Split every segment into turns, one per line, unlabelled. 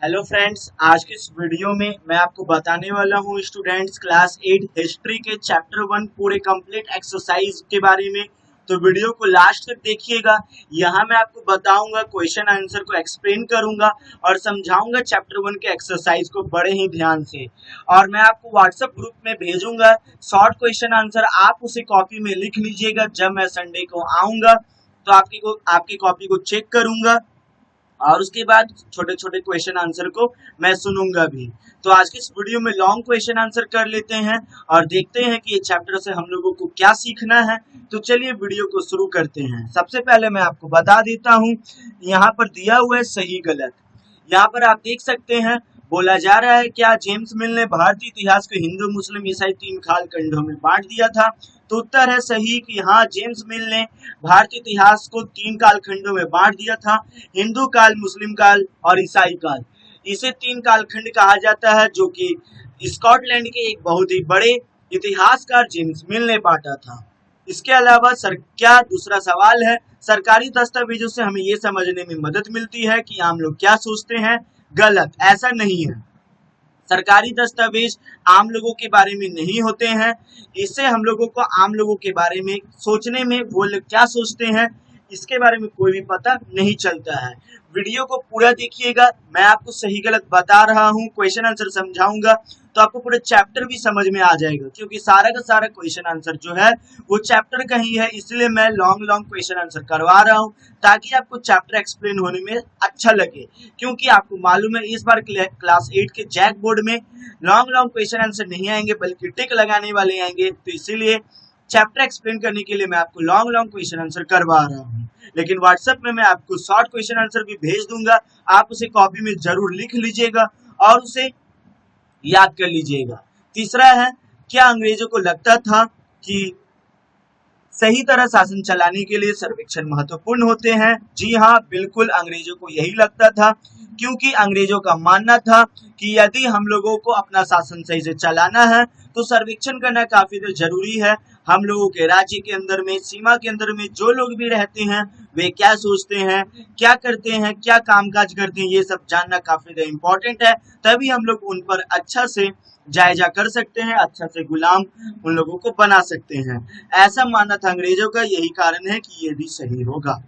Hello friends, आज के इस वीडियो में मैं आपको बताने वाला हूँ स्टूडेंट्स क्लास 8 हिस्ट्री के चैप्टर 1 पूरे कंप्लीट एक्सरसाइज के बारे में। तो वीडियो को लास्ट तक देखिएगा। यहाँ मैं आपको बताऊंगा, क्वेश्चन आंसर को एक्सप्लेन करूंगा और समझाऊंगा चैप्टर 1 के एक्सरसाइज को बड़े ही ध्यान से। और मैं आपको व्हाट्सएप ग्रुप में भेजूंगा शॉर्ट क्वेश्चन आंसर, आप उसे कॉपी में लिख लीजिएगा। जब मैं संडे को आऊंगा तो आपकी कॉपी को चेक करूंगा और उसके बाद छोटे छोटे क्वेश्चन आंसर को मैं सुनूंगा भी। तो आज के इस वीडियो में लॉन्ग क्वेश्चन आंसर कर लेते हैं और देखते हैं कि ये चैप्टर से हम लोगों को क्या सीखना है। तो चलिए वीडियो को शुरू करते हैं। सबसे पहले मैं आपको बता देता हूँ, यहाँ पर दिया हुआ है सही गलत। यहाँ पर आप देख सकते हैं, बोला जा रहा है क्या जेम्स मिल ने भारतीय इतिहास को हिंदू मुस्लिम ईसाई 3 काल खंडों में बांट दिया था। तो उत्तर है सही कि हाँ, जेम्स मिल ने भारतीय इतिहास को 3 काल खंडों में बांट दिया था, हिंदू काल, मुस्लिम काल और ईसाई काल। इसे 3 कालखंड कहा जाता है, जो कि स्कॉटलैंड के एक बहुत ही बड़े इतिहासकार जेम्स मिल ने बांटा था। इसके अलावा क्या दूसरा सवाल है, सरकारी दस्तावेजों से हमें ये समझने में मदद मिलती है कि आम लोग क्या सोचते हैं। गलत, ऐसा नहीं है। सरकारी दस्तावेज आम लोगों के बारे में नहीं होते हैं। इससे हम लोगों को आम लोगों के बारे में सोचने में, वो लोग क्या सोचते हैं, इसके बारे में कोई भी पता नहीं चलता है। वीडियो को पूरा देखिएगा, मैं आपको सही गलत बता रहा हूँ, क्वेश्चन आंसर समझाऊंगा तो आपको पूरा चैप्टर भी समझ में आ जाएगा, क्योंकि सारा का सारा क्वेश्चन आंसर जो है वो चैप्टर का ही है। इसलिए मैं लॉन्ग क्वेश्चन आंसर करवा रहा हूँ ताकि आपको चैप्टर एक्सप्लेन होने में अच्छा लगे। क्योंकि आपको मालूम है इस बार क्लास 8 के जैक बोर्ड में लॉन्ग क्वेश्चन आंसर नहीं आएंगे, बल्कि टिक लगाने वाले आएंगे। तो इसीलिए चैप्टर एक्सप्लेन करने के लिए मैं आपको लॉन्ग क्वेश्चन आंसर करवा रहा हूँ। लेकिन व्हाट्सएप में मैं आपको शॉर्ट क्वेश्चन आंसर भी भेज दूंगा, आप उसे कॉपी में जरूर लिख लीजिएगा और उसे याद कर लीजिएगा। तीसरा है, क्या अंग्रेजों को लगता था कि सही तरह शासन चलाने के लिए सर्वेक्षण महत्वपूर्ण होते हैं? जी हाँ, बिल्कुल अंग्रेजों को यही लगता था, क्योंकि अंग्रेजों का मानना था कि यदि हम लोगों को अपना शासन सही से चलाना है तो सर्वेक्षण करना काफी जरूरी है। हम लोगों के राज्य के अंदर में, सीमा के अंदर में जो लोग भी रहते हैं वे क्या सोचते हैं, क्या करते हैं, क्या कामकाज करते हैं, ये सब जानना काफी इम्पोर्टेंट है। तभी हम लोग उन पर अच्छा से जायजा कर सकते हैं, अच्छा से गुलाम उन लोगों को बना सकते हैं। ऐसा मानना था अंग्रेजों का, यही कारण है कि ये भी सही होगा।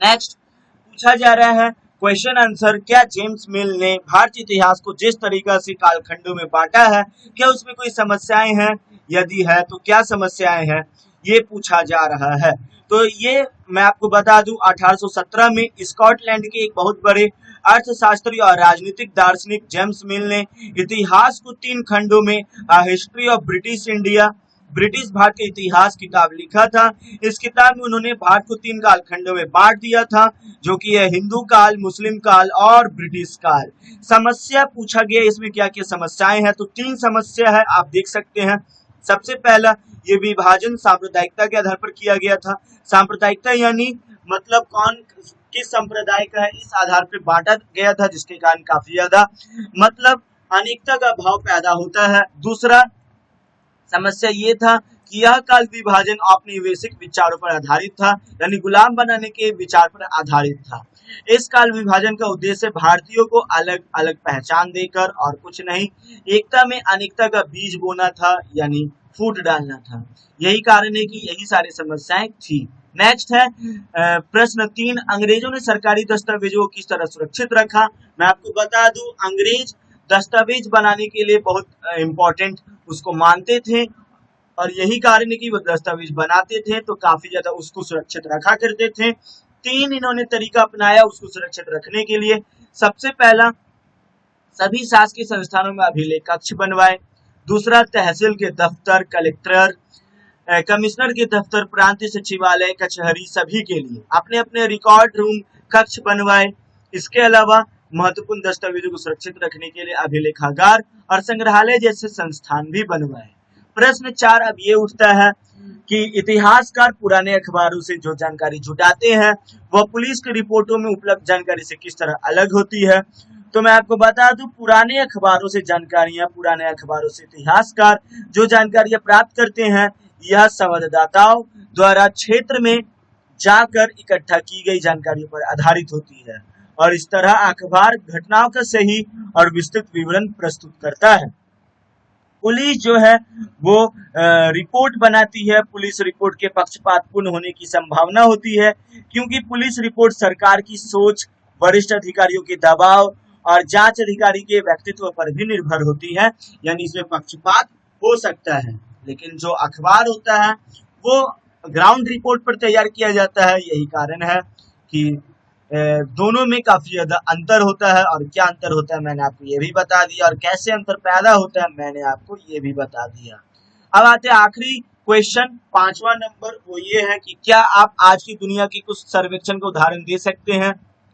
नेक्स्ट पूछा जा रहा है क्वेश्चन आंसर, क्या जेम्स मिल ने भारतीय इतिहास को जिस तरीका से कालखंडों में बांटा है, क्या उसमें कोई समस्याएं हैं? यदि है तो क्या समस्याएं हैं, ये पूछा जा रहा है। तो ये मैं आपको बता दूं, 1817 में स्कॉटलैंड के एक बहुत बड़े अर्थशास्त्री और राजनीतिक दार्शनिक जेम्स मिल ने इतिहास को 3 खंडों में history of British India, British Bharat के इतिहास किताब लिखा था। इस किताब में उन्होंने भारत को 3 कालखंडों में बांट दिया था, जो कि है हिंदू काल, मुस्लिम काल और ब्रिटिश काल। समस्या पूछा गया इसमें क्या क्या समस्याएं हैं, तो 3 समस्या है, आप देख सकते हैं। सबसे पहला, ये विभाजन सांप्रदायिकता के आधार पर किया गया था। सांप्रदायिकता यानी मतलब कौन किस संप्रदाय का है, इस आधार पर बांटा गया था, जिसके कारण काफी ज्यादा मतलब अनेकता का भाव पैदा होता है। दूसरा समस्या ये था कि यह काल विभाजन औपनिवेशिक विचारों पर आधारित था, यानी गुलाम बनाने के विचार पर आधारित था। इस काल विभाजन का उद्देश्य भारतीयों को अलग अलग पहचान देकर और कुछ नहीं, एकता में अनेकता का बीज बोना था, यानी फूट डालना था। यही कारण है कि यही सारी समस्याएं थी। नेक्स्ट है प्रश्न 3, अंग्रेजों ने सरकारी दस्तावेजों को किस तरह सुरक्षित रखा? मैं आपको बता दूं, अंग्रेज दस्तावेज बनाने के लिए बहुत इम्पोर्टेंट उसको मानते थे, और यही कारण है कि वो दस्तावेज बनाते थे तो काफी ज्यादा उसको सुरक्षित रखा करते थे। 3 इन्होंने तरीका अपनाया उसको सुरक्षित रखने के लिए। सबसे पहला, सभी शासकीय संस्थानों में अभिलेख कक्ष बनवाए। दूसरा, तहसील के दफ्तर, कलेक्टर, कमिश्नर के दफ्तर, प्रांतीय सचिवालय, कचहरी सभी के लिए अपने अपने रिकॉर्ड रूम कक्ष बनवाए। इसके अलावा महत्वपूर्ण दस्तावेजों को सुरक्षित रखने के लिए अभिलेखागार और संग्रहालय जैसे संस्थान भी बनवाए। प्रश्न 4 अब ये उठता है कि इतिहासकार पुराने अखबारों से जो जानकारी जुटाते हैं वह पुलिस की रिपोर्टों में उपलब्ध जानकारी से किस तरह अलग होती है? तो मैं आपको बता दूं, पुराने अखबारों से जानकारियां, पुराने अखबारों से इतिहासकार जो जानकारियां प्राप्त करते हैं, यह संवाददाताओं द्वारा क्षेत्र में जाकर इकट्ठा की गई जानकारियों पर आधारित होती है। और इस तरह अखबार घटनाओं का सही और विस्तृत विवरण प्रस्तुत करता है। पुलिस जो है वो रिपोर्ट बनाती है। पुलिस रिपोर्ट के पक्षपातपूर्ण होने की संभावना होती है, क्योंकि पुलिस रिपोर्ट सरकार की सोच, वरिष्ठ अधिकारियों के दबाव और जांच अधिकारी के व्यक्तित्व पर भी निर्भर होती है, यानी इसमें पक्षपात हो सकता है। लेकिन जो अखबार होता है वो ग्राउंड रिपोर्ट पर तैयार किया जाता है। यही कारण है कि दोनों में काफी ज्यादा अंतर होता है। और क्या अंतर होता है मैंने आपको ये भी बता दिया, और कैसे अंतर पैदा होता है मैंने आपको ये भी बता दिया। अब आते हैं आखिरी क्वेश्चन, 5वां नंबर, वो ये है कि क्या आप आज की दुनिया की कुछ सर्वेक्षण का उदाहरण दे सकते हैं?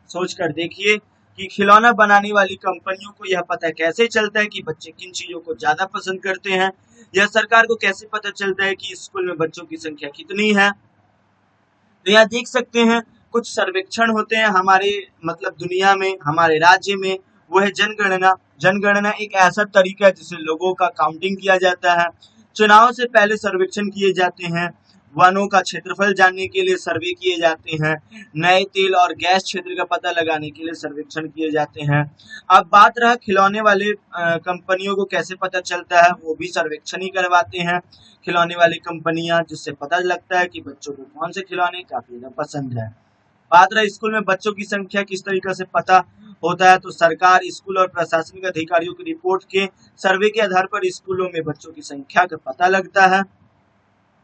सोच कर देखिए कि खिलौना बनाने वाली कंपनियों को यह पता कैसे चलता है कि बच्चे किन चीजों को ज्यादा पसंद करते हैं, या सरकार को कैसे पता चलता है कि स्कूल में बच्चों की संख्या कितनी है। तो यहाँ देख सकते हैं कुछ सर्वेक्षण होते हैं हमारे मतलब दुनिया में, हमारे राज्य में, वो है जनगणना। जनगणना एक ऐसा तरीका है जिससे लोगों का काउंटिंग किया जाता है। चुनाव से पहले सर्वेक्षण किए जाते हैं। वनों का क्षेत्रफल जानने के लिए सर्वे किए जाते हैं। नए तेल और गैस क्षेत्र का पता लगाने के लिए सर्वेक्षण किए जाते हैं। अब बात रहा खिलौने वाले कंपनियों को कैसे पता चलता है, वो भी सर्वेक्षण ही करवाते हैं खिलौने वाली कंपनियां, जिससे पता लगता है कि बच्चों को कौन से खिलौने काफी ज्यादा पसंद है। बात रहा स्कूल में बच्चों की संख्या किस तरीके से पता होता है, तो सरकार, स्कूल और प्रशासनिक अधिकारियों की रिपोर्ट के सर्वे के आधार पर स्कूलों में बच्चों की संख्या का पता लगता है।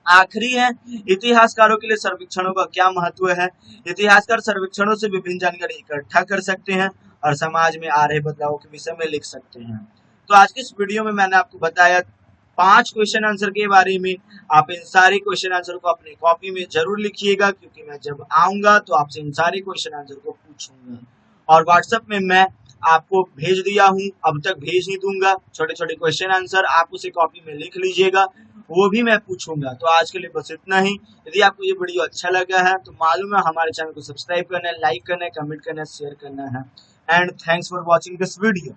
आखिरी है इतिहासकारों के लिए सर्वेक्षणों का क्या महत्व है। इतिहासकार सर्वेक्षणों से विभिन्न जानकारी इकट्ठा कर सकते हैं और समाज में आ रहे बदलावों के विषय में लिख सकते हैं। तो आज के इस वीडियो में मैंने आपको बताया 5 क्वेश्चन आंसर के बारे में। आप इन सारे क्वेश्चन आंसर को अपनी कॉपी में जरूर लिखिएगा, क्योंकि मैं जब आऊंगा तो आपसे इन सारे क्वेश्चन आंसर को पूछूंगा। और व्हाट्सएप में मैं आपको भेज दिया हूं, अब तक भेज नहीं दूंगा। छोटे छोटे क्वेश्चन आंसर आप उसे कॉपी में लिख लीजिएगा, वो भी मैं पूछूंगा। तो आज के लिए बस इतना ही। यदि आपको ये वीडियो अच्छा लगा है तो मालूम है हमारे चैनल को सब्सक्राइब करना है, लाइक करना है, कमेंट करना है, शेयर करना है। And thanks for watching this video.